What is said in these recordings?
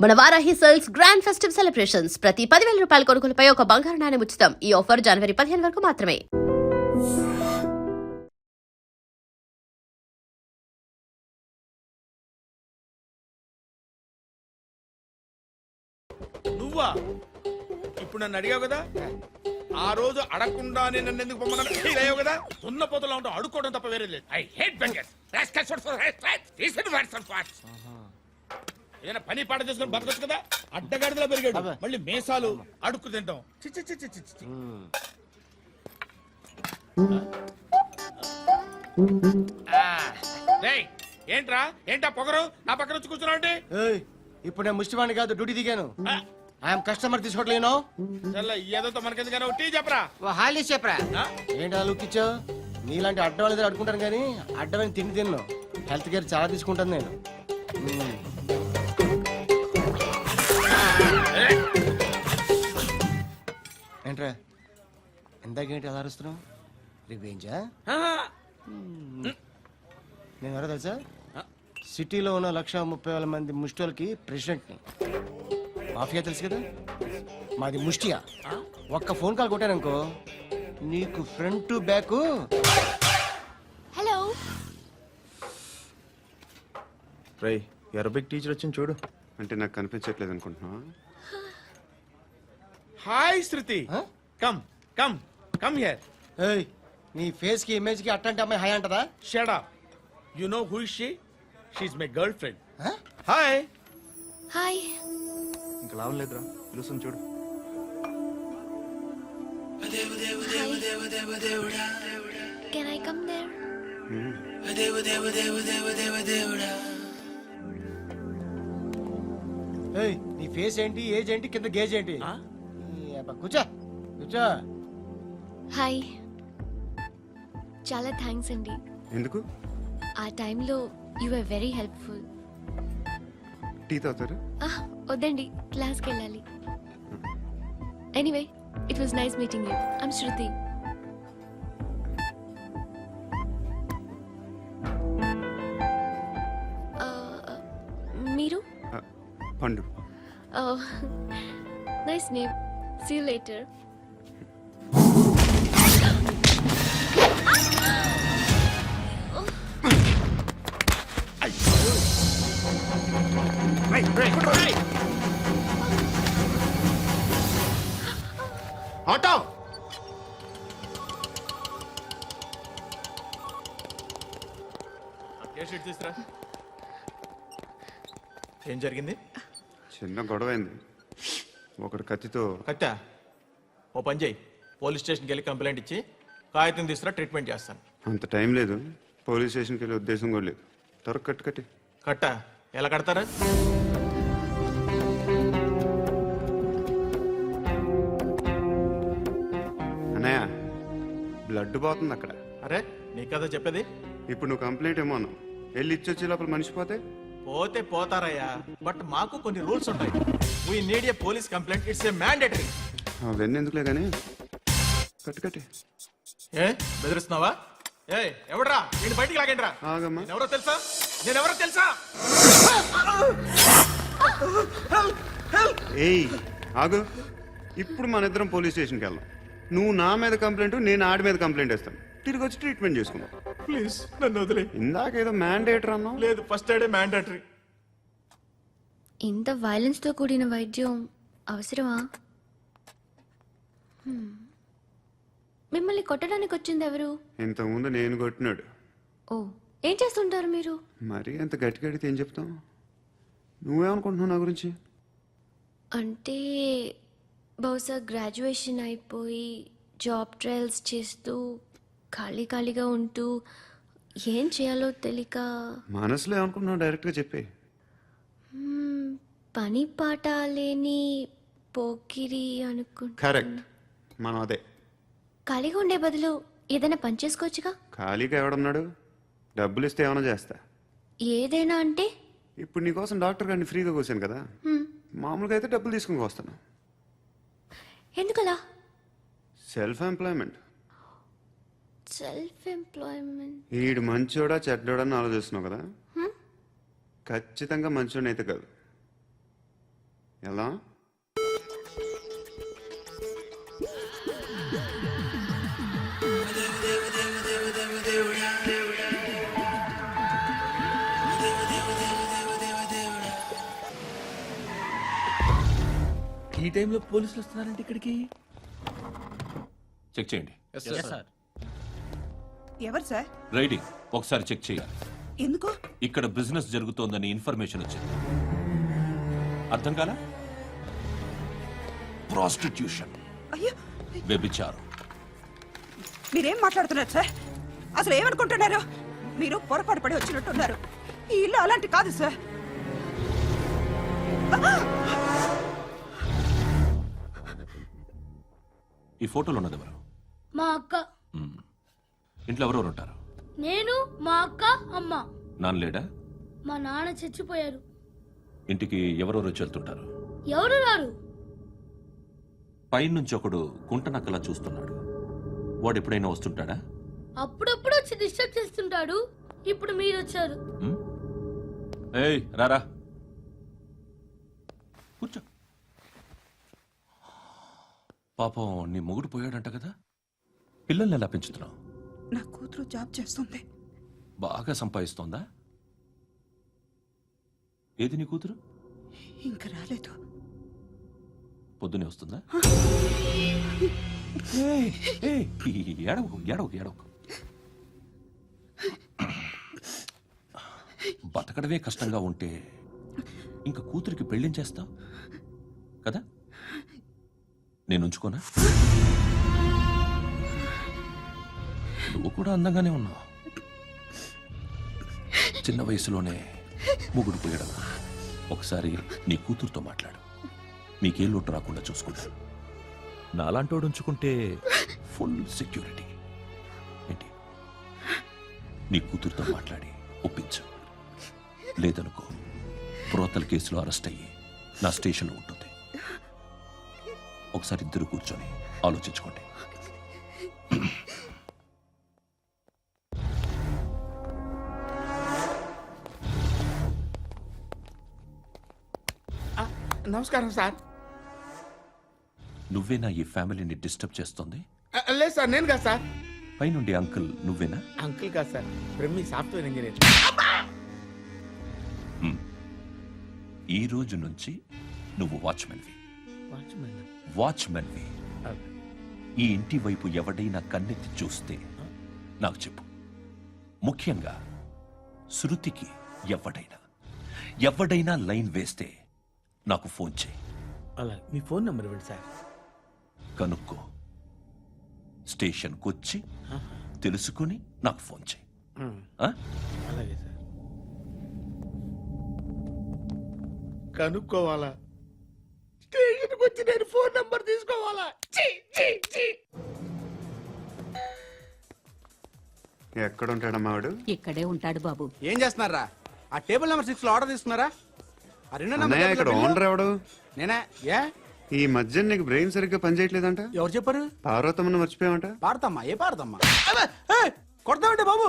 మన Varahi sales grand festive celebrations ప్రతి 10,000 రూపాయల కొనుగోలుపై ఒక బంగారు నాణెం ఉచితం. ఈ ఆఫర్ జనవరి 15 వరకు మాత్రమే. నువ్వా ఇప్పుడు నన్ను అడిగావు కదా, ఆ రోజు అడగకుండా నేను నన్ను ఎందుకు పొమ్మన్నాను ఫీల్ అయ్యావు కదా. ఉన్న పోతలో ఉంటావు, అడుక్కోవడం తప్ప వేరే లేదు. I hate beggars. Rascals for respect. Decent words for what? ఏదైనా పని పాట చేసుకుని బతకొచ్చు కదా. అడ్డగాడిదలా పెరిగాడు, మళ్ళీ మేసాలు అడుక్కు తింటాం. చి చి చి చి చి చి. రేయ్, ఏంట్రా ఏంటా పొగరు నా పక్కన వచ్చి కూర్చున్నావు అంటే? ఇప్పుడు నేను ముష్టివాణి కాదు, డ్యూటీ దిగాను. ఐఎమ్ కస్టమర్ తీసుకోవట్లేను. ఏదో మనకెందుకైనా టీ చెప్పరా. హాలీ చెప్పరా. ఏంటి అలా లుక్ ఇచ్చావు? నీలాంటి అడ్డం దగ్గర అడుకుంటాను కానీ అడ్డమైన తిండి తిన్ను. హెల్త్ కేర్ చాలా తీసుకుంటాను నేను. ఏంట్రా ఇందాకేంటి అలా అరుస్తున్నావు? రివేంజా? నేను ఎవరో తెలుసా? సిటీలో ఉన్న 130,000 మంది ముష్టిలకి ప్రెసిడెంట్ని. మాఫియా తెలుసు కదా, మాది ముష్టియా. ఒక్క ఫోన్ కాల్ కొట్టాననుకో నీకు ఫ్రంట్ టు బ్యాక్. హలో రేయ్, అరబిక్ టీచర్ వచ్చింది చూడు. అంటే నాకు కనిపించట్లేదు అనుకుంటున్నా. Hi Shruti, come come come here. ఏయ్, నీ ఫేస్ కి ఇమేజ్ కి అట్టంటే అమ్మాయి హాయ్ అంటదా? Shut up. You know who is she? She is my girlfriend. Hi hi. ఇంకా లాభం లేదురా, పిలుస్తుంది చూడు. Can I come there? ఏయ్, నీ ఫేస్ ఏంటి, ఏజ్ ఏంటి, కింద గేజ్ ఏంటి? కూర్చో కూర్చో. హాయ్, చాలా థ్యాంక్స్ అండి. ఎందుకు? ఆ టైంలో you are very helpful. Tea తాగుతారు? వద్దండి, క్లాస్కి వెళ్ళాలి. Anyway, it was nice meeting you. I'm Shruti. మీరు? Pandu. Nice name. See you later. Auto. తీసురా. ఏం జరిగింది? చిన్న గొడవ అయింది. ఒకడు కత్తితో. కట్టా, ఓ పని చేయి, పోలీస్ స్టేషన్కి వెళ్ళి కంప్లైంట్ ఇచ్చి కాగితం తీసుకురా, ట్రీట్మెంట్ చేస్తాను. అంత టైం లేదు, పోలీస్ స్టేషన్కి వెళ్ళే ఉద్దేశం కూడా లేదు. త్వరగా కట్టు కట్టి. కట్టా ఎలా కడతారా? అన్నయ్య, బ్లడ్ పోతుంది అక్కడ. అరే, నీ కదా చెప్పేది. ఇప్పుడు నువ్వు కంప్లైంట్ ఏమో అన్నావు, వెళ్ళి ఇచ్చొచ్చే లోపల మనిషి పోతే పోతే పోతారయ్యా, బట్ మాకు కొన్ని రూల్స్ ఉంటాయి. We need a police complaint, it's a mandatory. అవన్నీ ఎందుకులే కానీ కట్టు కట్టి. ఏ బెదిరిస్తున్నావా? ఏ ఎవడ్రా, నేను బయటికి లాగండిరా. ఆగమ్మా. ఎవరో తెలుసా? నేనెవరో తెలుసా? ఏయ్ ఆగు. ఇప్పుడు మన ఇద్దరం పోలీస్ స్టేషన్కి వెళ్దాం. నువ్వు నా మీద కంప్లైంట్, నేను ఆడి మీద కంప్లైంట్ ఇస్తాను. తిరిగి వచ్చి ట్రీట్మెంట్ చేసుకుందాం. ప్లీజ్ నన్ను వదిలే. ఇందాక ఏదో మ్యాండేటర్ అన్నావు. లేదు, ఫస్ట్ ఎయిడే మ్యాండేటరీ. ఇంత వైలెన్స్తో కూడిన వైద్యం అవసరమా? మిమ్మల్ని కొట్టడానికి వచ్చింది ఎవరు? ఇంతకుముందు నేను కొట్టినాడు. ఓ, ఏం చేస్తుంటారు మీరు? మరీ అంత గట్టి గడితే ఏం చెప్తావు? నువ్వేమనుకుంటున్నావు నా గురించి? అంటే బహుశా గ్రాడ్యుయేషన్ అయిపోయి జాబ్ ట్రయల్స్ చేస్తూ ఖాళీగా ఉంటూ ఏం చేయాలో తెలియక. మనసులో ఏమనుకుంటున్నావు డైరెక్ట్గా చెప్పే. పని పాట లేని పోకిరి అనుకుంటా. కరెక్ట్, మనం అదే. ఖాళీగా ఉండే బదులు ఏదైనా పని చేసుకోవచ్చుగా. ఖాళీగా ఎవడన్నాడు? డబ్బులు ఇస్తే ఏమైనా చేస్తా. ఏదైనా అంటే? ఇప్పుడు నీకోసం డాక్టర్ గారిని ఫ్రీగా కూర్చాను కదా, మామూలుగా అయితే డబ్బులు తీసుకుని వస్తాను. ఎందుకలా? Self employment. Self employment. ఈడు మంచోడా చెడ్డోడా అని ఆలోచిస్తున్నావు కదా. ఖచ్చితంగా మంచోడని అయితే కాదు. ఎలా ఈ టైంలో పోలీసులు వస్తున్నారంటే ఇక్కడికి? చెక్ చేయండి. ఎవరు సార్? రైడింగ్ ఒకసారి చెక్ చేయాలి. ఎందుకు? ఇక్కడ బిజినెస్ జరుగుతోందని ఇన్ఫర్మేషన్ వచ్చింది. అర్థం కాలా? ప్రాస్టిట్యూషన్, అయ్యో, వ్యభిచారం. మీరేం మాట్లాడుతున్నారు సార్? అసలు ఏమనుకుంటున్నారు? మీరు పొరపాటు పడి వచ్చినట్టున్నారు. ఈ ఇల్లు అలాంటి కాదు సార్. ఈ ఫోటోలో ఉన్నది ఎవరు? మా అక్క. ఇంట్లో ఎవరెవరు ఉంటారు? నేను, మా అక్క, అమ్మ. నాన్న లేడా? మా నాన్న చచ్చిపోయారు. ఇంటికి ఎవరెవరు వచ్చి వెళ్తుంటారు? ఎవరు రారు. పైనుంచి ఒకడు గుంటనక్కలా చూస్తున్నాడు. వాడు ఎప్పుడైనా వస్తుంటాడా? అప్పుడప్పుడు వచ్చి డిస్టర్బ్ చేస్తుంటాడు. ఇప్పుడు మీరు వచ్చారు. ఏయ్ రారా, కూర్చో. పాపం నీ మొగుడు పోయాడంట కదా, పిల్లల్ని ఎలా పెంచుతున్నావు? నా కూతురు జాబ్ చేస్తుంది. బాగా సంపాదిస్తోందా? ఏది నీ కూతురు? ఇంకా రాలేదు. పొద్దునే వస్తుందా? ఏయ్, ఏయ్, ఏడవకు ఏడవకు ఏడవకు. బతకడమే కష్టంగా ఉంటే ఇంకా కూతురికి పెళ్ళించేస్తావు కదా? నేను ఉంచుకోనా? నువ్వు కూడా అందంగానే ఉన్నావు. చిన్న వయసులోనే ముగుడు పోయడం. ఒకసారి నీ కూతురుతో మాట్లాడు. మీకే లోటు రాకుండా చూసుకుంటాను. నాలాంటోడు ఉంచుకుంటే ఫుల్ సెక్యూరిటీ. ఏంటి? నీ కూతురుతో మాట్లాడి ఒప్పించు. లేదనుకో, ప్రోతల కేసులో అరెస్ట్ అయ్యి నా స్టేషన్లో ఉంటుంది. ఒకసారి ఇద్దరు కూర్చొని ఆలోచించుకోండి. నమస్కారం సార్. నువ్వేనా ఈ ఫ్యామిలీని డిస్టర్బ్ చేస్తుంది? లేదు సార్, నేను కాదు సార్. పైనుండి అంకుల్ నువ్వేనా? అంకుల్ కాదు సార్, బ్రహ్మి సాఫ్ట్వేర్ ఇంజనీర్. ఈ రోజు నుంచి నువ్వు వాచ్మెన్వి. వాచ్మెన్? వాచ్మెన్వి. ఈ ఇంటి వైపు ఎవడైనా కన్నెత్తి చూస్తే నాకు చెప్పు. ముఖ్యంగా శృతికి ఎవడైనా లైన్ వేస్తే నాకు ఫోన్ చేయి. అలా మీ ఫోన్ నెంబర్ ఇవ్వండి సార్. కనుక్కో, స్టేషన్కి వచ్చి తెలుసుకుని నాకు ఫోన్ చేయి. ఆ? అలాగే సార్. కనుక్కోవాలా? స్టేషన్కి వచ్చి నేను ఫోన్ నంబర్ తీసుకోవాలా? ఎక్కడ ఉంటాడమ్మా వాడు? ఇక్కడే ఉంటాడు బాబు. ఏం చేస్తున్నారా? ఆ టేబుల్ నెంబర్ 6 లో ఆర్డర్ తీసుకున్నారా? ఆ రెండో నెంబర్ అన్నయ్య, ఇక్కడ టేబుల్ ఓనర్ ఎవడు? నేనే. ఏ ఈ మధ్య నీకు బ్రెయిన్ సరిగ్గా పనిచేయట్లేదంట. ఎవరు చెప్పారు? పార్వతమ్మను మర్చిపోయావంట. పాడతామ్మా? ఏ పాడతామ్మా? కొడతామంటే బాబు.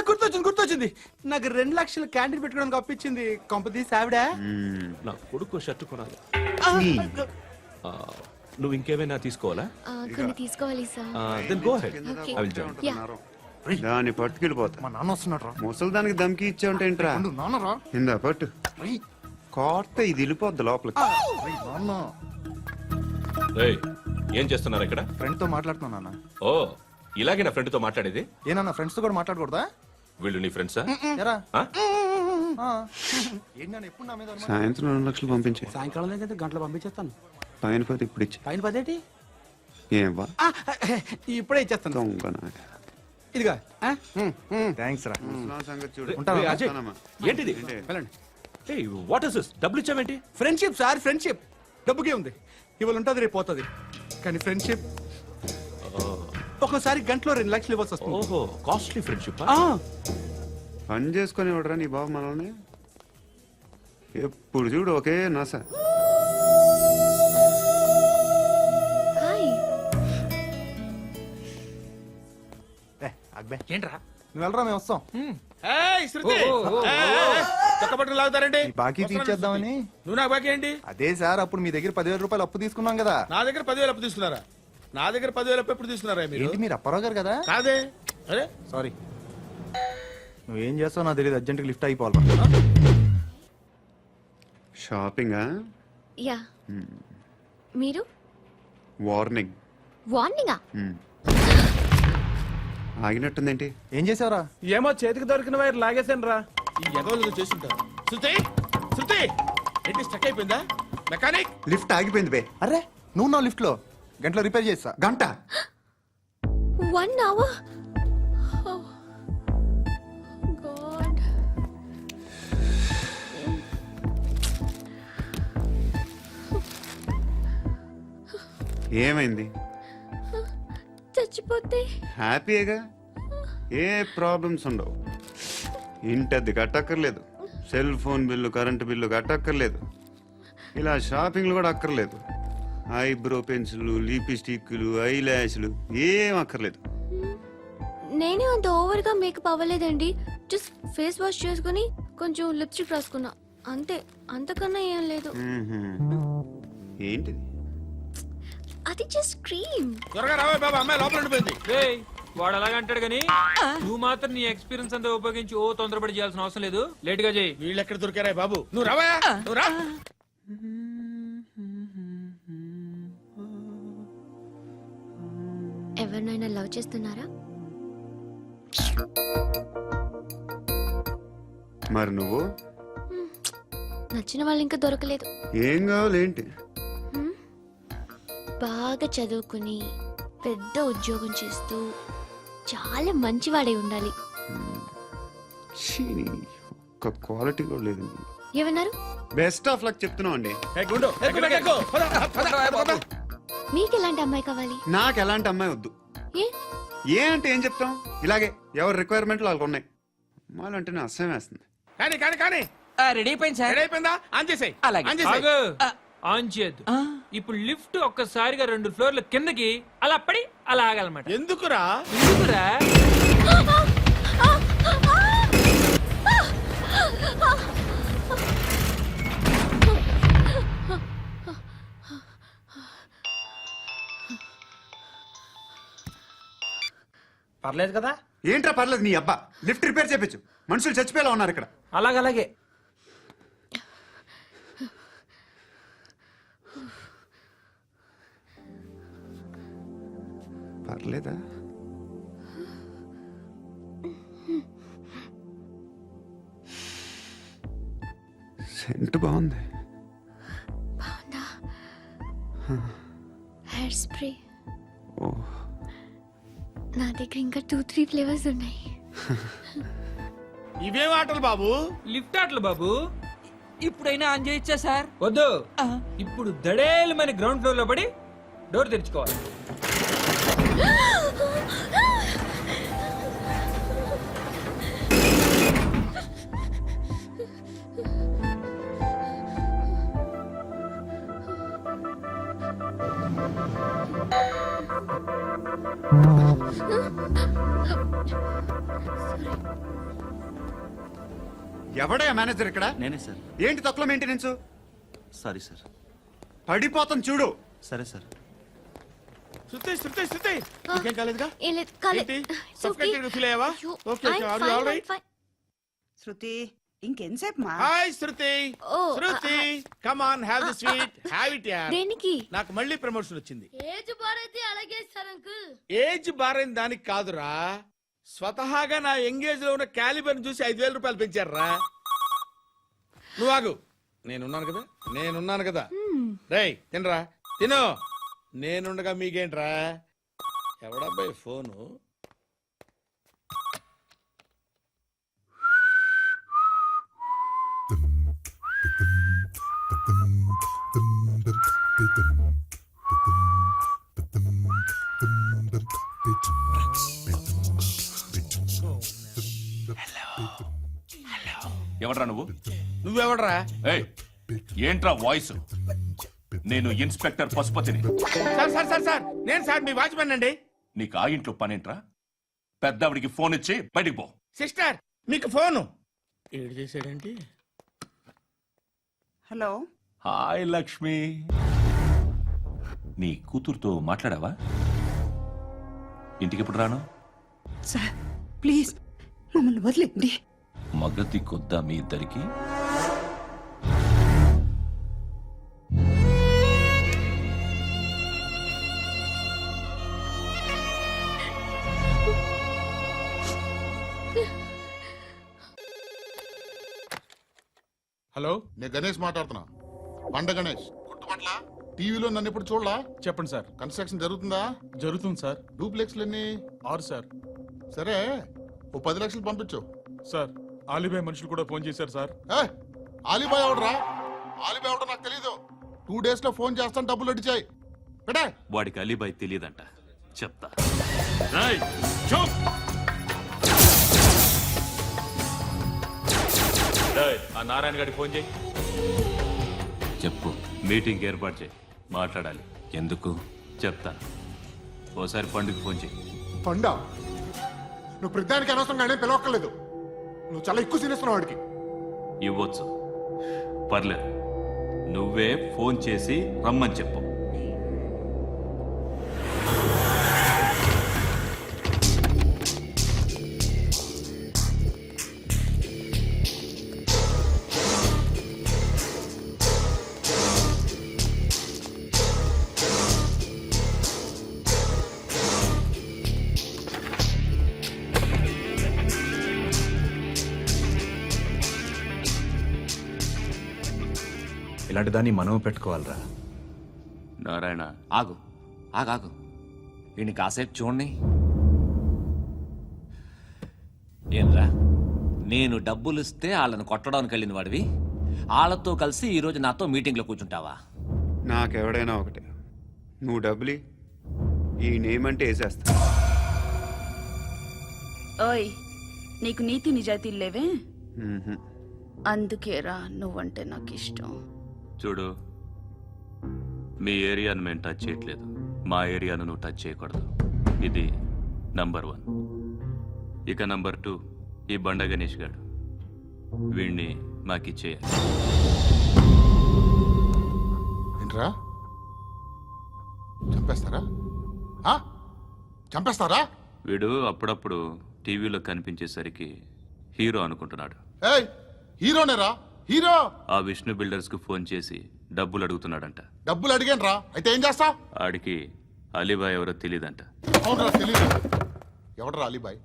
గుర్తొచ్చింది. నాకు 2 లక్షలు క్యాంటీన్ పెట్టుకోవడానికి అప్పించింది కొంపదీసి ఆవిడ. నా కొడుకు షర్ట్ కొనాలి. నువ్వు ఇంకేమైనా తీసుకోవాలా? కొన్ని తీసుకోవాలి sir. Then go ahead. Okay. I will join. Yeah. దాన్ని పట్టుకెళ్ళిపోతా. మా నాన్న వస్తున్నాడు రా. ముసలి దానికి దమ్కి ఇచ్చావంట ఏంట్రా? నాన్నరా. ఇందా పట్టు. కోర్త ఇది వెళ్ళిపోద్ది లోపలికి. నాన్న ఏయ్, ఏం చేస్తున్నారు ఇక్కడ? ఫ్రెండ్ తో మాట్లాడుతున్నా నాన్న. ఓ, ఇలాగే నా ఫ్రెండ్తో మాట్లాడేది? ఏనా ఫ్రెండ్స్ తో కూడా మాట్లాడకూడదా? వీళ్ళు నీ ఫ్రెండ్సా? ఎరా ఆ? ఏంటి నాన్న ఎప్పుడు నా మీద అనుమానం? సాయంత్రం 2 లక్షలు పంపించే. సాయంకాలం దగ్గర గంటలు పంపించేస్తాను. పైన పోతే ఇప్పుడు ఇచ్చే. పైన 10 ఏంటి? ఏం వా ఇప్పుడే ఇచ్చేస్తాను. దొంగ నాయ. ఇదిగా థ్యాంక్స్ రా. ముసలాం సంగతి చూడు. ఉంటాను. ఏయ్, అజయ్, ఉంటానమ్మా. ఏంటిది? ఏంటి? వెళ్ళండి. ఏయ్, వాట్ ఇస్ దిస్? డబ్బులు ఇచ్చావేంటి? Friendship sir, friendship. డబ్బుకే ఉంది. ఇవాళ ఉంటుంది, రేపు పోతుంది. కానీ ఫ్రెండ్షిప్ ఒక్కోసారి గంటలో 2 లక్షలు ఇవ్వాల్సి వస్తుంది. ఓహో, కాస్ట్లీ ఫ్రెండ్షిప్. పని చేసుకొని ఇవ్వడరా నీ బాబు మనల్ని? ఎప్పుడు చూడు ఒకే నాస. హాయ్. అక్బే ఏంట్రా? నువ్వు వెళ్ళరా, మేము వస్తాం. ఏయ్, శృతి! ఏయ్, పట్టుకుని లాగుతారండి ఈ బాకీ తీర్చేద్దామని. నువ్వు నాకు బాకీ ఏంటి? అదే సార్, అప్పుడు మీ దగ్గర 10,000 రూపాయలు అప్పు తీసుకున్నాం కదా. నా దగ్గర 10,000 అప్పు తీసుకున్నారా? నా దగ్గర 10,000 అప్పు ఎప్పుడు తీసుకున్నారా మీరు? ఏంటి మీరు అప్పారావు గారు కదా? కాదే. అరే సారీ. నువ్వేం చేస్తావు నాకు తెలియదు, అర్జెంట్గా లిఫ్ట్ అయిపోవాలి. షాపింగా? యా మీరు వార్నింగ్. వార్నింగా? ఆగినట్టుందేంటి? ఏం చేసావురా? ఏమో చేతికి దొరికిన వైర్ లాగేసాను రా. ఈ ఎగవలు చేస్తుంటారు. శృతి శృతి ఏంటి స్టక్ అయిపోయిందా? మెకానిక్ లిఫ్ట్ ఆగిపోయింది బే. అరే నువ్వు నా లిఫ్ట్ లో గంటలో రిపేర్ చేస్తా. గంట? 1 hour? Oh God. ఏమైంది? చచ్చిపోతే హ్యాపీగా, ఏ ప్రాబ్లమ్స్ ఉండవు. ఇంటి అద్దె కట్టక్కర్లేదు, cell phone bill, current bill కట్టక్కర్లేదు, ఇలా షాపింగ్లు కూడా అక్కర్లేదు. ఐబ్రో పెన్సిల్లు, లిప్స్టిక్లు, ఐ ల్యాష్లు ఏం అక్కర్లేదు. నేనే అంత ఓవర్గా మేకప్ అవ్వలేదండి. జస్ట్ ఫేస్ వాష్ చేసుకుని కొంచెం లిప్స్టిక్ రాసుకున్నా అంతే, అంతకన్నా ఏం లేదు. ఏంటిది? అది జస్ట్ క్రీమ్. త్వరగా రావే బాబా, అమ్మాయి లోపల ఉండిపోయింది. వాడు అలాగంటాడు గానీ నువ్వు మాత్రం నీ ఎక్స్పీరియన్స్ అంతా ఉపయోగించి ఓ తొందరపడి చేయాల్సిన అవసరం లేదు. లేట్ గా చేయి. వీళ్ళు ఎక్కడ దొరికారా బాబు? నువ్వు రావయా, నువ్వు రా. ఎవరినైనా లవ్ చేస్తున్నారా? మరి నువ్వు? నచ్చిన వాళ్ళు ఇంకా దొరకలేదు. ఏం కావాలి ఏంటి? బాగా చదువుకుని పెద్ద ఉద్యోగం చేస్తూ చాలా మంచివాడే ఉండాలి. ఛీ, ఒక్క క్వాలిటీ కూడా లేదు. ఏమన్నారు? బెస్ట్ ఆఫ్ లక్ చెప్తున్నావు అండి. ఏ గుండు, ఎక్కు, ఎక్కు. పద, పద, పద, పద. మీకు ఎలాంటి అమ్మాయి కావాలి? నాకు ఎలాంటి అమ్మాయి వద్దు. ఏ ఏ అంటే ఏం చెప్తాం, ఇలాగే ఎవరి రిక్వైర్మెంట్లు వాళ్ళకు ఉన్నాయి. అమ్మాయిలు అంటేనే అసహ్యం వేస్తుంది. కానీ కానీ కానీ రెడీ అయిపోయింది సార్. రెడీ అయిపోయిందా? ఆన్ చేసేయ్. ఆన్ చేసేయ్. ఆన్ చేయద్దు. ఇప్పుడు లిఫ్ట్ ఒక్కసారిగా 2 ఫ్లోర్ల కిందకి అలా పడి అలా ఆగాలన్నమాట. ఎందుకురా? ఎందుకురా? పర్లేదు కదా? ఏంట్రా పర్లేదు నీ అబ్బా. లిఫ్ట్ రిపేర్ చేయించు, మనుషులు చచ్చిపోయేలా ఉన్నారు ఇక్కడ. అలాగే పర్లేదా? సెంట్ బాగుంది. బాగుందా? Hair spray. ఓ, నా దగ్గర ఇంకా 2-3 ఫ్లేవర్స్ ఉన్నాయి. ఇవేం ఆటలు బాబు? లిఫ్ట్ ఆటలు బాబు. ఇప్పుడైనా ఆన్ చేయొచ్చా సార్? వద్దు. ఇప్పుడు దడేలు మన గ్రౌండ్ ఫ్లోర్ లో పడి డోర్ తెరుచుకోవాలి. ఎవడయ్యా మేనేజర్ ఇక్కడ? నేనే సార్. ఏంటి తక్కువ మెయింటెనెన్స్? Sorry sir. పడిపోతాం చూడు. సరే సార్. శృతి శృతి శృతి ఇంకేం కాలేదుగా? ఏం లేదు, కాలేదు. ఏంటి? It's okay. Suffocated feel అయ్యావా? అయ్యో, Okay, okay. I'm Are you fine, all right? I'm fine. శృతి ఇంకెంతసేపు మా? Hi Shruti. Oh, Shruti come on, have the sweet, have it యార్. దేనికి? నాకు మళ్ళీ ప్రమోషన్ వచ్చింది. ఏజ్ బారైతే అలాగే ఇస్తారు అంకుల్. ఏజ్ బారైన దానికి కాదురా, స్వతహాగా నా ఎంగేజ్ లో ఉన్న క్యాలిబర్ చూసి 5,000 రూపాయలు పెంచారా. నువ్వు ఆగు, నేనున్నాను కదా. రేయ్ తినరా, తిను. నేనుండగా మీకేంట్రా? ఎవడబ్బాయి ఫోను? ఎవడ్రా నువ్వు? నువ్వెవడరా? ఏయ్, ఏంట్రా వాయిస్? నేను ఇన్స్పెక్టర్ పశుపతిని. సార్ సార్ సార్ సార్ నేను సార్ మీ వాచ్మెన్ అండి. నీకు ఆ ఇంట్లో పనేంట్రా? పెద్దవిడికి ఫోన్ ఇచ్చి బయటికి పో. సిస్టర్ మీకు ఫోను. ఏడు చేశాడేంటి? Hello hi Lakshmi. నీ కూతురుతో మాట్లాడావా? ఇంటికి ఎప్పుడు రాను? సార్ ప్లీజ్ మమ్మల్ని వదిలేండి. మగతి కొద్దా మీ ఇద్దరికి? హలో, నేను గణేష్ మాట్లాడుతున్నా. బండ గణేష్ గుర్తుపట్ల టీవీలో నన్ను ఎప్పుడు చూడలా? చెప్పండి సార్. కన్స్ట్రక్షన్ జరుగుతుందా? జరుగుతుంది సార్. డూప్లెక్స్లు ఎన్ని? 6 సార్. సరే, ఓ 10 లక్షలు పంపించు. సార్ ఆలిబాయ్ మనుషులు కూడా ఫోన్ చేశారు సార్. ఆలిబాయ్ ఎవడరా? ఆలిబాయ్ ఎవడో నాకు తెలీదు. 2 days లో ఫోన్ చేస్తాను, డబ్బులు అడిచాయి. పెడే. వాడికి అలీబాయ్ తెలియదంట, చెప్తా. ఆ నారాయణ గారికి ఫోన్ చేయి. చెప్పు. మీటింగ్ ఏర్పాటు చేయి, మాట్లాడాలి. ఎందుకు? చెప్తా. ఓసారి పండుగ ఫోన్ చేయి. పండ, నువ్వు ప్రతిదానికి అనవసరంగానే పిలవక్కర్లేదు. నువ్వు చాలా ఎక్కువ తినేస్తున్నావు వాడికి. ఇవ్వచ్చు, పర్లేదు. నువ్వే ఫోన్ చేసి రమ్మని చెప్పు. ఇలాంటి దాన్ని మనం పెట్టుకోవాలరా. నారాయణ, ఆగు ఆగాగు, వీడిని కాసేపు చూడండి. ఏంరా, నేను డబ్బులు ఇస్తే వాళ్ళని కొట్టడానికి వెళ్ళిన వాడివి, వాళ్ళతో కలిసి ఈరోజు నాతో మీటింగ్లో కూర్చుంటావా? నాకెవడైనా ఒకటే. నువ్వు డబ్బులి, ఈ నేమ్ అంటే వేసేస్తా. ఓయ్, నీకు నీతి నిజాయితీలు లేవే, మ్మ్హ్మ్. అందుకేరా నువ్వంటే నాకు ఇష్టం. చూడు, మీ ఏరియాను మేము టచ్ చేయట్లేదు, మా ఏరియాను నువ్వు టచ్ చేయకూడదు. ఇది నంబర్ 1. ఇక నంబర్ 2, ఈ బండ గణేష్ గారు. వీణ్ణి మాకిచ్చేయాలి. ఏంట్రా, చంపేస్తారా? చంపేస్తారా? వీడు అప్పుడప్పుడు టీవీలో కనిపించేసరికి హీరో అనుకుంటున్నాడు. ఏయ్, హీరోనేరా, హీరో. ఆ విష్ణు బిల్డర్స్ కు ఫోన్ చేసి డబ్బులు అడుగుతున్నాడంట. డబ్బులు అడిగాను రా, అయితే ఏం చేస్తా? ఆడికి అలీబాయ్ ఎవరో తెలియదంట. అవునరా, తెలీదు. ఎవడరా అలీబాయ్?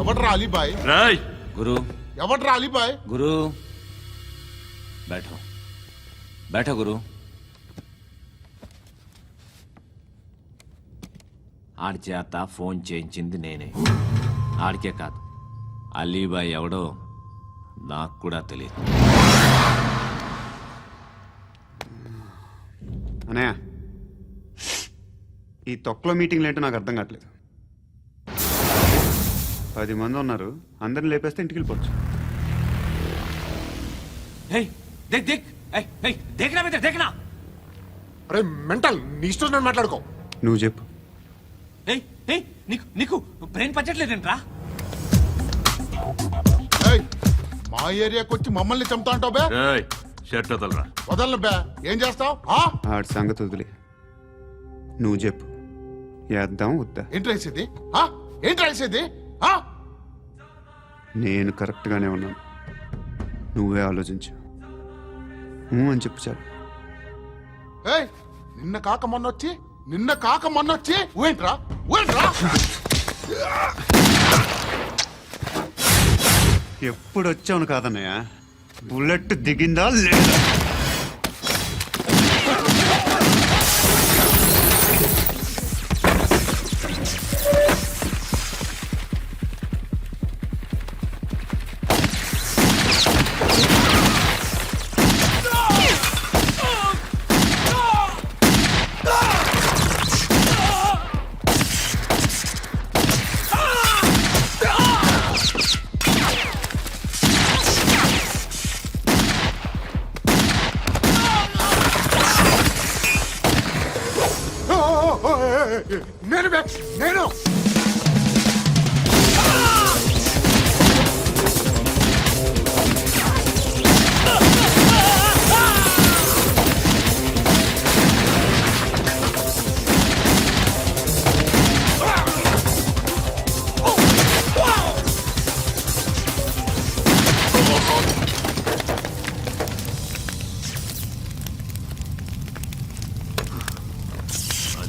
ఎవడరా అలీబాయ్? రాయ్ గురు, ఎవడరా అలీబాయ్? గురు బైఠో బైఠో గురు. ఆడి చేత ఫోన్ చేయించింది నేనే. ఆడికే కాదు, అలీబాయ్ ఎవడో నాకు కూడా తెలియదు. అనయ్య, ఈ తొక్కలో మీటింగ్లు ఏంటో నాకు అర్థం కావట్లేదు. 10 మంది ఉన్నారు, అందరిని లేపేస్తే ఇంటికి వెళ్ళిపోవచ్చు. देखना అరే మెంటల్, నీ ఇష్టం నేను మాట్లాడుకో. నువ్వు చెప్పు. నీకు బ్రెయిన్ పచ్చట్లేదంట్రా. ఏయ్, మా ఏరియాకి వచ్చి మమ్మల్ని చంపుతా అంటావు బే? రాయ్, షర్ట్ వదలరా. వదలను బే. ఏం చేస్తావు? ఆడి సంగతి వదిలే, నువ్వు చెప్పు. వేద్దాం వద్దా? ఏంటి రాసేది? ఏంటి రాసేది? నేను కరెక్ట్గానే ఉన్నాను, నువ్వే ఆలోచించు. అని చెప్పు చాలు. ఏయ్, నిన్న కాక మొన్నొచ్చి ఊయంట్రా. ఎప్పుడు వచ్చావును కాదన్నయ్య, బుల్లెట్ దిగిందా లేదా? నేను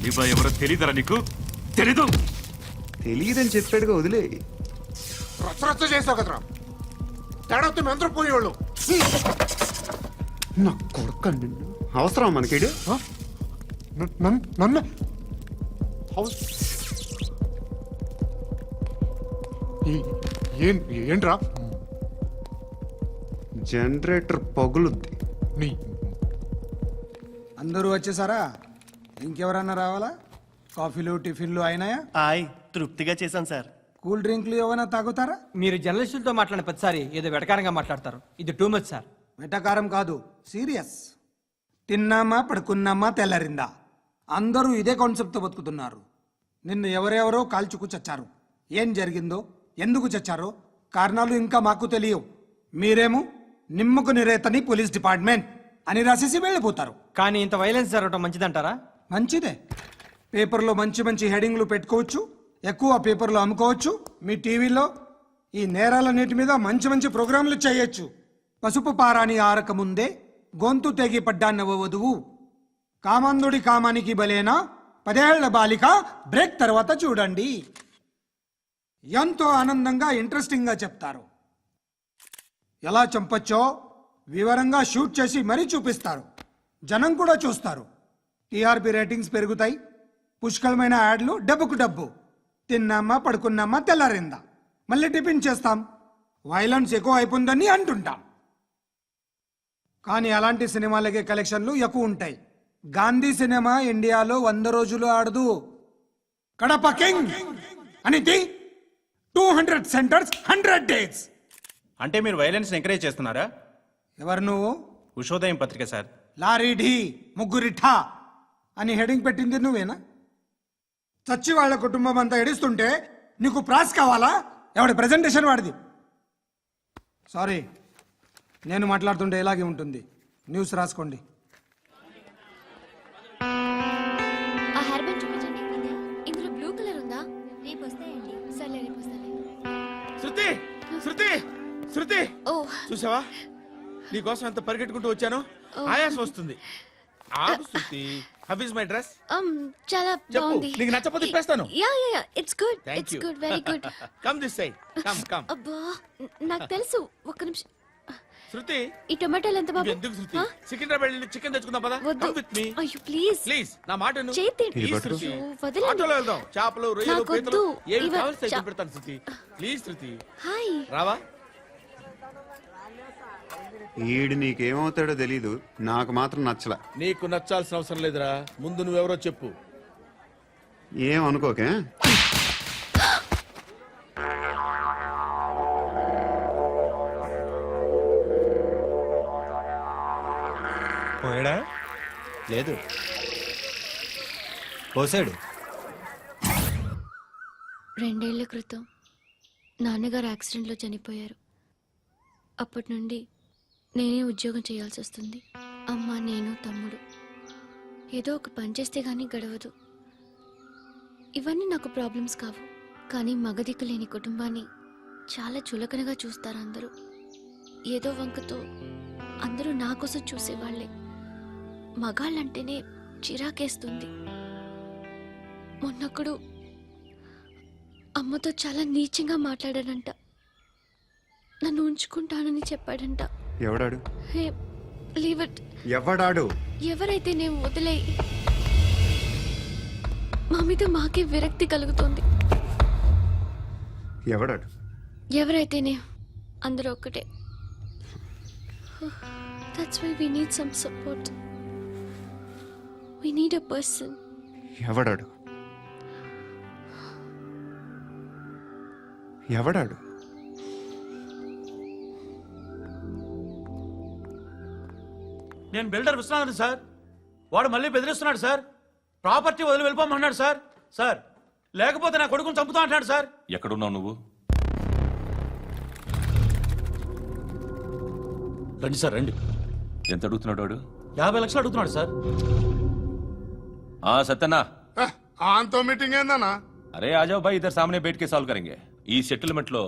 అలీబాయ్ ఎవరో తెలీదరా నీకు? తెలీదు. తెలియదని చెప్పాడుగా, వదిలే. రచ్చ చేసావు కదరా, తేడా వస్తే మెంతరం పోయేవాళ్ళు. నా కొడుకు నిన్ను అవసరం మనకేడు. నన్ను ఏంట్రా? జనరేటర్ పగులుద్ది. నీ అందరూ వచ్చేసారా? ఇంకెవరన్నా రావాలా? కాఫీలు టిఫిన్లు అయినాయా? తృప్తిగా చేశాను సార్. కూల్ డ్రింక్లు ఏమైనా తాగుతారా? మీరు జర్నలిస్టులతో మాట్లాడిన ప్రతిసారి ఏదో వెటకారంగా మాట్లాడతారు. ఇది టూ మచ్ సార్. వెటకారం కాదు, సీరియస్. తిన్నామా పడుకున్నామా తెల్లరిందా, అందరూ ఇదే కాన్సెప్ట్తో బతుకుతున్నారు. నిన్ను ఎవరెవరో కాల్చుకు చచ్చారు. ఏం జరిగిందో, ఎందుకు చచ్చారో కారణాలు ఇంకా మాకు తెలియవు. మీరేమో నిమ్మకు నిరేతని పోలీస్ డిపార్ట్మెంట్ అని రాసేసి వెళ్ళిపోతారు. కానీ ఇంత వైలెన్స్ జరగడం మంచిదంటారా? మంచిదే. పేపర్లో మంచి మంచి హెడింగ్లు పెట్టుకోవచ్చు, ఎక్కువ పేపర్లు అమ్ముకోవచ్చు. మీ టీవీలో ఈ నేరాలన్నిటి మీద మంచి మంచి ప్రోగ్రాంలు చేయొచ్చు. పసుపు పారాని ఆరక ముందే గొంతు తెగి పడ్డాన్నవ వధువు, కామందుడి కామానికి బలేనా 10 ఏళ్ల బాలిక బ్రేక్ తర్వాత చూడండి. ఎంతో ఆనందంగా ఇంట్రెస్టింగ్గా చెప్తారు. ఎలా చంపచ్చో వివరంగా షూట్ చేసి మరీ చూపిస్తారు. జనం కూడా చూస్తారు. టీఆర్పీ రేటింగ్స్ పెరుగుతాయి. పుష్కలమైన యాడ్లు, డబ్బుకు డబ్బు. తిన్నామా పడుకున్నామా తెల్లారిందా, మళ్ళీ టిఫిన్ చేస్తాం. వైలెన్స్ ఎక్కువ అయిపోయిందని అంటుంటాం. కానీ అలాంటి సినిమాలకే కలెక్షన్లు ఎక్కువ ఉంటాయి. గాంధీ సినిమా ఇండియాలో 100 రోజులు ఆడదు. కడప కింగ్ అనితి 200 సెంటర్స్ 100 డేస్. అంటే మీరు వైలెన్స్ ఎంకరేజ్ చేస్తున్నారా? ఎవరు నువ్వు? ఉషోదయం పత్రిక సార్. లారీ ఢీ ముగ్గురిఠా అని హెడింగ్ పెట్టింది నువ్వేనా? చచ్చి వాళ్ళ కుటుంబం అంతా ఎడుస్తుంటే నీకు ప్రాస్ కావాలా? ఎవడి ప్రెజెంటేషన్ వాడిది. సారీ, నేను మాట్లాడుతుంటే ఇలాగే ఉంటుంది. న్యూస్ రాసుకోండి. ఆ హెయిర్ బ్యాండ్ చూపించండి. ఇందులో బ్లూ కలర్ ఉందా? రేపు వస్తాయండి. సర్లే, రేపు వస్తాలే. శృతి శృతి శృతి, ఓ చూసావా నీకోసం ఎంత పరిగెట్టుకుంటూ వచ్చాను. ఆయాసం వస్తుంది. ఆగు Shruti. How is my dress? చాలా చెప్పు. బాగుంది. నీకు నచ్చకపోతే తిప్పేస్తాను. Yeah yeah yeah, it's good. Thank it's you. Good, very good. Come this side. Come come. అబ్బా, నాకు తెలుసు. ఒక్క నిమిషం. శృతి, ఈ టొమాటోలు ఎంత బాబు? ఎందుకు శృతి? సికింద్రాబాద్ వెళ్ళి చికెన్ తెచ్చుకుందాం పదా. వద్దు. కమ్ విత్ మీ అయ్యో ప్లీజ్ ప్లీజ్. నా మాట విను. చేతి Please, శృతి. వదలండి. ఆటోలో వెళ్దాం. చేపలు, రొయ్యలు, నాకు పీతలు వద్దు. ఏమి ఇవ- కావాలి చా- పెడతాను శృతి. Please Shruti. హాయ్. రావా? ఈడు నీకేమవుతాడో తెలీదు, నాకు మాత్రం నచ్చలా. నీకు నచ్చాల్సిన అవసరం లేదురా. ముందు నువ్వెవరో చెప్పు. ఏం అనుకోకే. పోయాడా? లేదు, పోసాడు. 2 ఏళ్ల క్రితం నాన్నగారు యాక్సిడెంట్లో చనిపోయారు. అప్పటి నుండి నేనే ఉద్యోగం చేయాల్సి వస్తుంది. అమ్మ, నేను, తమ్ముడు ఏదో ఒక పని చేస్తే గానీ గడవదు. ఇవన్నీ నాకు ప్రాబ్లమ్స్ కావు. కానీ మగదిక్కు లేని కుటుంబాన్ని చాలా చులకనగా చూస్తారు అందరూ. ఏదో వంకతో అందరూ నా కోసం చూసేవాళ్లే. మగాళ్ళంటేనే చిరాకేస్తుంది. మొన్నొక్కడు అమ్మతో చాలా నీచంగా మాట్లాడాడంట. నన్ను ఉంచుకుంటానని చెప్పాడంట. ఎవడాడు? హే, లీవ్ ఇట్. ఎవడాడు? ఎవరైతే నేను వదిలే. మా మీద మాకే విరక్తి కలుగుతోంది. ఎవడాడు? ఎవరైతేనే అందరూ ఒక్కటే. That's why we need some support. We need a person. ఎవడాడు? ఎవడాడు? నేను బిల్డర్ విశ్వనాథన్ సార్. వాడు మళ్ళీ బెదిరిస్తున్నాడు సార్. ప్రాపర్టీ వదిలి వెళ్ళిపోమన్నాడు సార్. సార్, లేకపోతే నా కొడుకుని చంపుతా అంటున్నాడు సార్. ఎక్కడున్నావు నువ్వు? రండి సార్, రండి. ఎంత అడుగుతున్నాడు వాడు? 50 లక్షలు అడుగుతున్నాడు సార్. సత్యనా, ఆంతో మీటింగ్ ఏందన్నా? అరే ఆజావ్ భాయ్, ఇద్దరు సామనే బయట కే సాల్వ్ కరెంగే. ఈ సెటిల్మెంట్ లో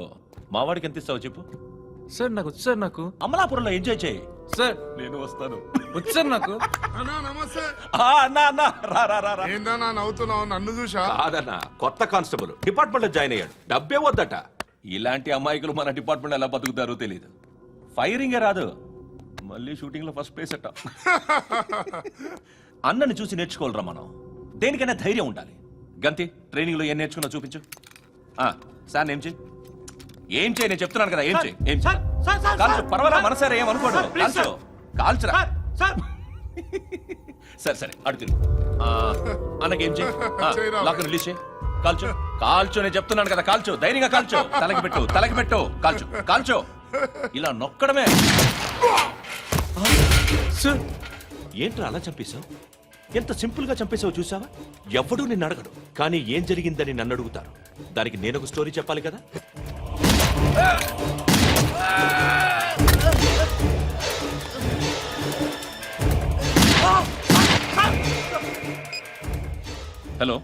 మావాడికి ఎంత ఇస్తావు చెప్పు. సార్ నాకు వచ్చు సార్. నాకు అమలాపురంలో ఎంజాయ్ చేయి. సార్ నేను వస్తాను. వచ్చారు నాకు. అన్నా నమస్తే. అన్నా అన్నా రా రా రా రా. ఏందన్నా నవ్వుతున్నావు? నన్ను చూసా? కాదన్నా, కొత్త కానిస్టేబుల్ డిపార్ట్మెంట్ లో జాయిన్ అయ్యాడు. డబ్బే వద్దట. ఇలాంటి అమాయకులు మన డిపార్ట్మెంట్ ఎలా బతుకుతారో తెలియదు. ఫైరింగే రాదు, మళ్ళీ షూటింగ్ లో ఫస్ట్ ప్లేస్ అట్ట. అన్నని చూసి నేర్చుకోవాలరా మనం. దేనికైనా ధైర్యం ఉండాలి. గంతి, ట్రైనింగ్ లో ఏం నేర్చుకున్నా చూపించు. సార్ ఏం చేయి, ఏం చేయి, నేను చెప్తున్నాను కదా, ఏం చేయి, ఏం చేయి. కాల్చు, పర్వాలా, మనసారా ఏమనుకోడు. కాల్చు, కాల్చురా. సరే సరే, అడు తిరుగు. అన్నకేం చేయి, లాక్ రిలీజ్ చేయి. కాల్చు, కాల్చు, నేను చెప్తున్నాను కదా, కాల్చు, ధైర్యంగా కాల్చు. తలకి పెట్టు, తలకి పెట్టు, కాల్చు, కాల్చు. ఇలా నొక్కడమే. ఏంట్రా అలా చంపేశావు? ఎంత సింపుల్ గా చంపేశావు చూసావా? ఎవడూ నిన్ను అడగడు, కానీ ఏం జరిగిందని నన్ను అడుగుతారు. దానికి నేను ఒక స్టోరీ చెప్పాలి కదా. హలో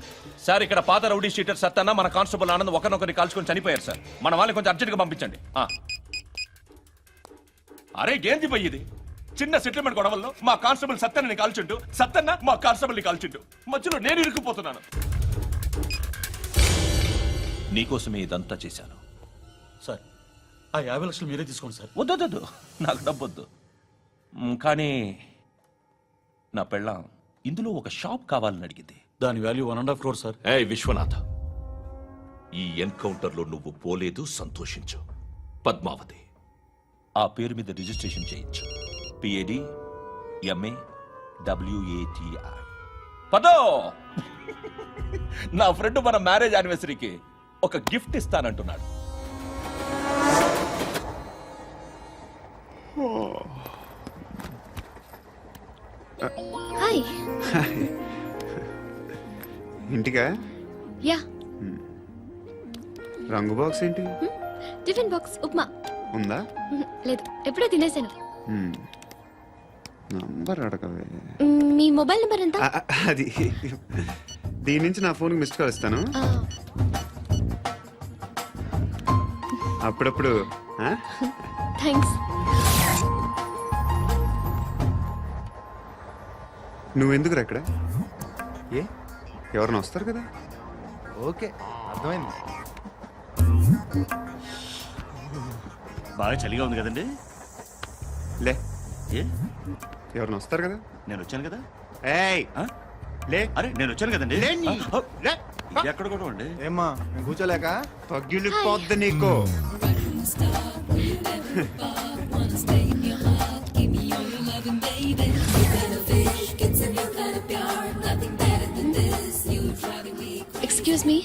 సార్, ఇక్కడ పాత రౌడీ షీటర్ సత్తన్న మన కానిస్టేబుల్ ఆనంద్ ఒకరినొకరిని కాల్చుకొని చనిపోయారు సార్. మన వాళ్ళని కొంచెం అర్జెంట్గా పంపించండి. అరే ఏంది పోయి ఇది? చిన్న సెటిల్మెంట్ గొడవల్లో మా కానిస్టేబుల్ సత్తన్నని కాల్చుంటూ, సత్తన్న మా కానిస్టేబుల్ని కాల్చుంటూ, మధ్యలో నేను ఇరుక్కుపోతున్నాను. నీకోసమే ఇదంతా చేశాను సార్. ఆ 50 లక్షలు మీరే తీసుకోండి సార్. వద్దొద్దు, నాకు డబ్బొద్దు. కానీ నా పెళ్ళాం ఇందులో ఒక షాప్ కావాలని అడిగింది. దాని వాల్యూ 1.5 crore సార్. ఏయ్ విశ్వనాథ్, ఈ ఎన్కౌంటర్ లో నువ్వు పోలేదు, సంతోషించు. పద్మావతి ఆ పేరు మీద రిజిస్ట్రేషన్ చేయించు. PAD MA WATI. పదో, నా ఫ్రెండ్ మన మ్యారేజ్ యానివర్సరీకి ఒక గిఫ్ట్ ఇస్తానంటున్నాడు. హాయ్. ఇంటికా? యా. రంగు బాక్స్ ఏంటి? Tiffin box upma. ఉందా? లేదు, ఎప్పుడో తినేసాను. నంబర్ అడగవే. మీ మొబైల్ నెంబర్ ఎంత? అది దీని నుంచి నా ఫోన్కి మిస్డ్ కాల్ ఇస్తాను. అప్పుడప్పుడు. థ్యాంక్స్. నువ్వెందుకు ఇక్కడ? ఏ ఎవరైనా వస్తారు కదా? ఓకే, అర్థమైంది. బాగా చలిగా ఉంది కదండి. లే, ఏ ఎవరైనా వస్తారు కదా? నేను వచ్చాను కదా. ఏయ్ లే. అరే నేను వచ్చాను కదండి. లే. ఎక్కడ కూడా అండి. ఏమ్మా, నేను కూర్చోలేక? తగ్గిలిపోద్ది నీకు. Excuse me.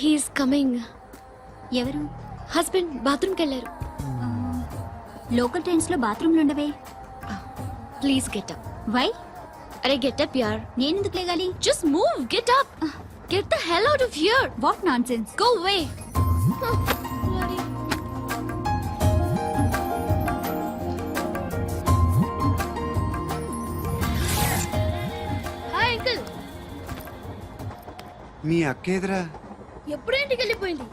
He's coming. ఎవరు? హస్బెండ్ బాత్రూమ్కి వెళ్ళారు. లోకల్ ట్రైన్స్ లో బాత్రూమ్లు ఉండవే. Please get up. వై? అరే గెట్ అప్ యార్. నేనెందుకు లేగాలి? Just move, get up. Get the hell out of here. What nonsense. Go away. Hi uncle. మీ అక్క ఎదురా? ఎప్పుడు ఇంటికి వెళ్ళిపోయింది?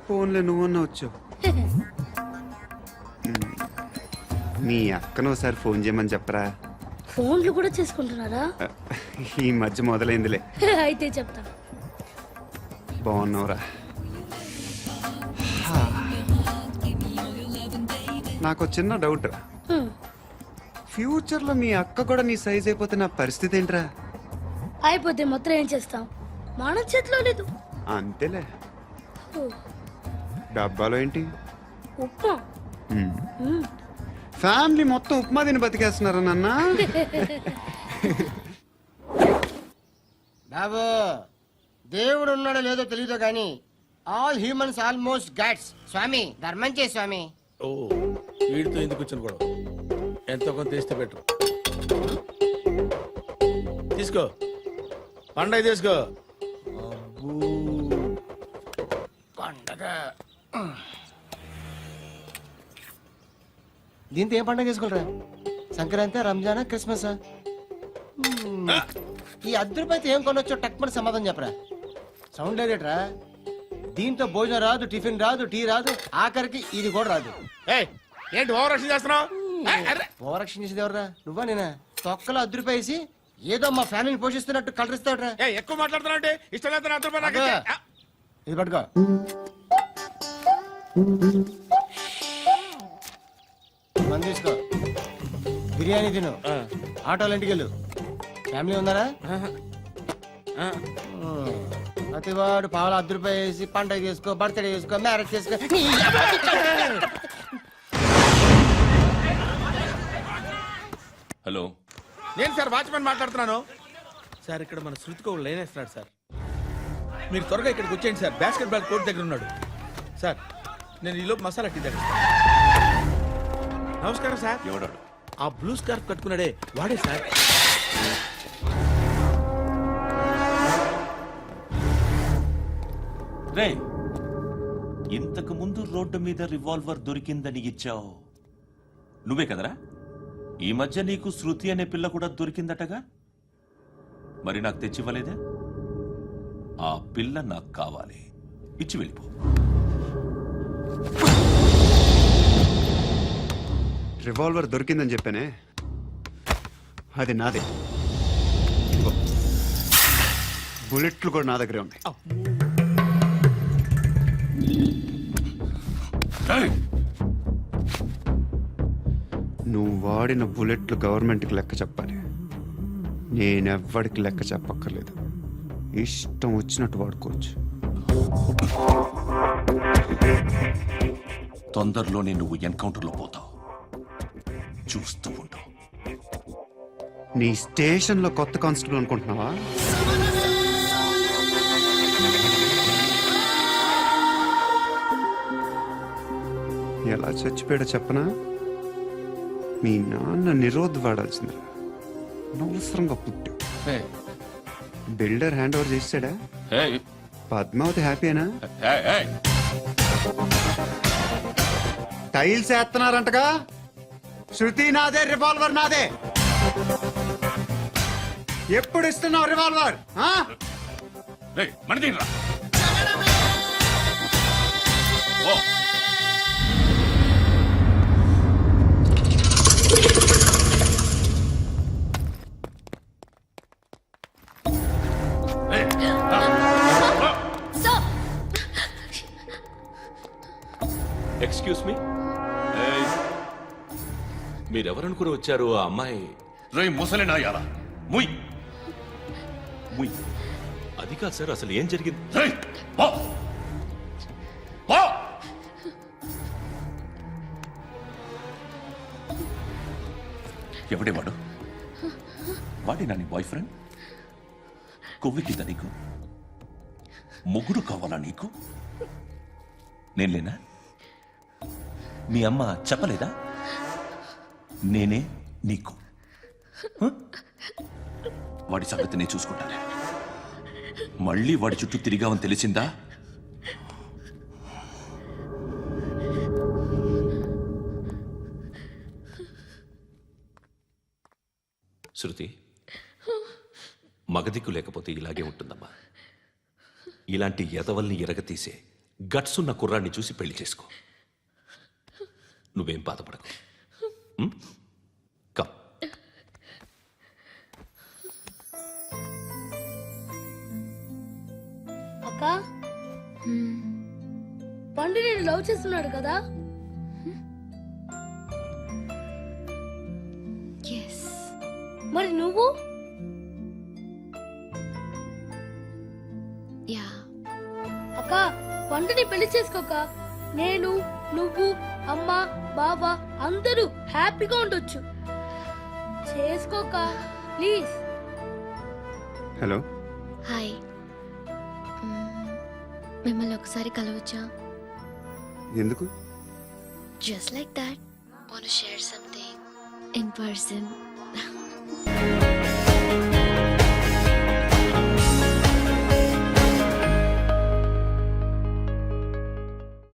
ఫోన్లో నువ్వన్నా వచ్చావు. మీ అక్కను ఒకసారి ఫోన్ చేయమని చెప్పరా. ఫోన్లు కూడా చేసుకుంటున్నారా? ఈ మధ్య మొదలైందిలే. అయితే చెప్తా. బాగున్నావురా? నాకు చిన్న డౌట్ రా. ఫ్యూచర్ లో మీ అక్క కూడా నీ సైజ్ అయిపోతే నా పరిస్థితి ఏంట్రా? అయిపోతే మాత్రం ఏం చేస్తాం, మన చేతిలో లేదు. అంతేలే. డబ్బాలో ఏంటి? ఉప్మా. ఫ్యామిలీ మొత్తం ఉప్మా తిని బతికేస్తున్నారా నాన్న? బాబు, దేవుడు ఉన్నాడో లేదో తెలియదు కానీ ఆల్ హ్యూమన్స్ ఆల్మోస్ట్ గాడ్స్. స్వామి, ధర్మం చే స్వామి. ఓ, వీడితో ఎందుకు వచ్చిన గొడవ? ఎంతో కొంత తీస్తే బెటర్. తీసుకో, పండగ తీసుకో. పండగ. దీంతో ఏం పండగ చేసుకోరా? సంక్రాంతి, రంజానా, క్రిస్మస్? ఈ అద్దరిపైతే ఏం కొనొచ్చో టక్మని సమాధానం చెప్పరా. సౌండ్ లేదేట్రా? దీంతో భోజనం రాదు, టిఫిన్ రాదు, టీ రాదు, ఆఖరికి ఇది కూడా రాదు. ఏంటి ఓవర్ రక్షణ చేస్తున్నావు? ఓవరాక్షన్ చేసేది ఎవరా? నువ్వా నేనా? తొక్కలో అద్దరిపేసి ఏదో మా ఫ్యామిలీని పోషిస్తున్నట్టు కలరిస్తావుట్రా. ఎక్కువ మాట్లాడుతున్నా అంటే ఇష్టం లేదు నా రూపాయలు నాకు ఇచ్చే. ఇది పట్టుకో. మంది తీసుకో, బిర్యానీ తిను, ఆటోలు ఇంటికి వెళ్ళు. ఫ్యామిలీ ఉన్నారా? ప్రతివాడు పావులు అద్దరిపేసి పండగ చేసుకో, బర్త్డే చేసుకో, మ్యారేజ్ చేసుకో. హలో, నేను సార్ వాచ్మెన్ మాట్లాడుతున్నాను సార్. ఇక్కడ మన శృతికో లేనేస్తున్నాడు సార్. మీరు త్వరగా ఇక్కడికి వచ్చేయండి సార్. బాస్కెట్ బాల్ కోర్ట్ దగ్గర ఉన్నాడు సార్. నేను ఈలోపు మసాలా టీ దగ్గర. నమస్కారం సార్. ఎవడాడు? ఆ బ్లూ స్కార్ఫ్ కట్టుకున్నాడే వాడే సార్. రే, ఇంతకు ముందు రోడ్డు మీద రివాల్వర్ దొరికిందని ఇచ్చావు నువ్వే కదరా? ఈ మధ్య నీకు శృతి అనే పిల్ల కూడా దొరికిందటగా? మరి నాకు తెచ్చివ్వలేదే? ఆ పిల్ల నాకు కావాలి, ఇచ్చి వెళ్ళిపో. రివాల్వర్ దొరికిందని చెప్పానే, అది నాదే. ఇదిగో, బుల్లెట్లు కూడా నా దగ్గరే ఉన్నాయి. నువ్వు వాడిన బుల్లెట్లు గవర్నమెంట్కి లెక్క చెప్పాలి. నేనెవ్వడికి లెక్క చెప్పక్కర్లేదు. ఇష్టం వచ్చినట్టు వాడుకోవచ్చు. తొందరలోనే నువ్వు ఎన్కౌంటర్లో పోతావు, చూస్తూ ఉంటావు. నీ స్టేషన్లో కొత్త కానిస్టేబుల్ అనుకుంటున్నావా? ఎలా చచ్చిపోయాడో చెప్పనా? మీ నాన్న నిరోధ్ వాడాల్సింది. అనవసరంగా పుట్టావు. బిల్డర్ హ్యాండ్ ఓవర్ చేసాడా? పద్మావతి హ్యాపీనా? టైల్స్ వేస్తున్నారంటగా. శృతి నాదే, రివాల్వర్ నాదే. ఎప్పుడు ఇస్తున్నావు రివాల్వర్? ఎక్స్క్యూజ్ మీ, మీరెవరనుకుని వచ్చారు? ఆ అమ్మాయి రేయ్ ముసలి నాయాలా, ముయ్ ముయ్. అది కాదు సార్, అసలు ఏం జరిగింది? రేయ్, పో. పో. ఎవడే వాడు? వాడి నా నీ బాయ్ ఫ్రెండ్? కొవ్వికిందా నీకు? ముగ్గురు కావాలా నీకు? నేను లేనా? మీ అమ్మ చెప్పలేదా నేనే నీకు? వాడి సంగతి నేను చూసుకుంటానే. మళ్ళీ వాడి చుట్టూ తిరిగావని తెలిసిందా? శృతి, మగదిక్కు లేకపోతే ఇలాగే ఉంటుందమ్మా. ఇలాంటి ఎదవల్ని ఎరగతీసే గట్స్ ఉన్న కుర్రాన్ని చూసి పెళ్లి చేసుకో. నువ్వేం బాధపడకు. కమ్. అక్క, పండు నేను లవ్ చేస్తున్నాడు కదా? మరి నువ్వు? అక్క, పండుని పెళ్లి చేసుకోక నేను, నువ్వు, అమ్మ, బావ అందరూ హ్యాపీగా ఉండొచ్చు. చేసుకోక ప్లీజ్. Hello, hi. మిమ్మల్ని ఒకసారి కలవచ్చా? ఎందుకు? Just like that. Want to share something in person.